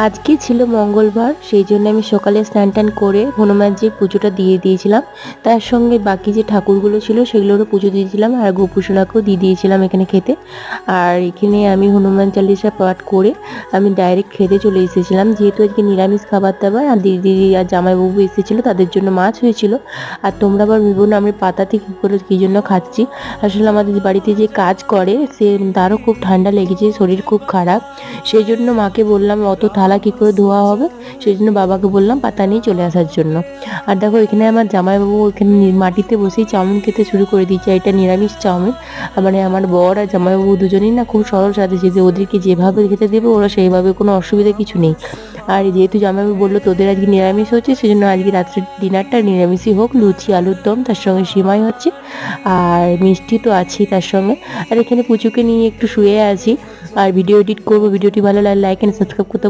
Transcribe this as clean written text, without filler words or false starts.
আজকে ছিল মঙ্গলবার, সেই জন্য আমি সকালে স্নান টান করে হনুমানজির পুজোটা দিয়ে দিয়েছিলাম। তার সঙ্গে বাকি যে ঠাকুরগুলো ছিল সেগুলোরও পুজো দিয়েছিলাম, আর গোপুসোনাকেও দিয়ে দিয়েছিলাম এখানে খেতে। আর এখানে আমি হনুমান চালিসা পাঠ করে আমি ডাইরেক্ট খেতে চলে এসেছিলাম, যেহেতু আজকে নিরামিষ খাবার দাবার, আর দিদি আর জামাইবাবু এসেছিলো, তাদের জন্য মাছ হয়েছিল। আর তোমরা আবার ভেবো না আমি পাতাতে কী করে কী জন্য খাচ্ছি। আসলে আমাদের বাড়িতে যে কাজ করে সে তারও খুব ঠান্ডা লেগেছে, শরীর খুব খারাপ। সেই জন্য মাকে বললাম অত থালা কী করে ধোয়া হবে, সেই জন্য বাবাকে বললাম পাতা নিয়ে চলে আসার জন্য। আর দেখো এখানে আমার জামাইবাবু এখানে মাটিতে বসেই চাউমিন খেতে শুরু করে দিয়েছে। এটা নিরামিষ চাউমিন। মানে আমার বর আর জামাইবাবু দুজনেই না খুব সরল সাথে, যে ওদেরকে যেভাবে খেতে দেবে ওরা সেইভাবে, কোনো অসুবিধা কিছু নেই। আর যেহেতু জামাইবাবু বললো তোদের আজকে নিরামিষ হচ্ছে, সেজন্য আজকে রাত্রের ডিনারটা নিরামিষই হোক, লুচি আলুর দম, তার সঙ্গে সিমাই হচ্ছে, আর মিষ্টি তো আছেই তার সঙ্গে। আর এখানে পুচুকে নিয়ে একটু শুয়ে আছি আর ভিডিও এডিট করবো। ভিডিওটি ভালো লাগলে লাইক অ্যান্ড সাবস্ক্রাইব করতে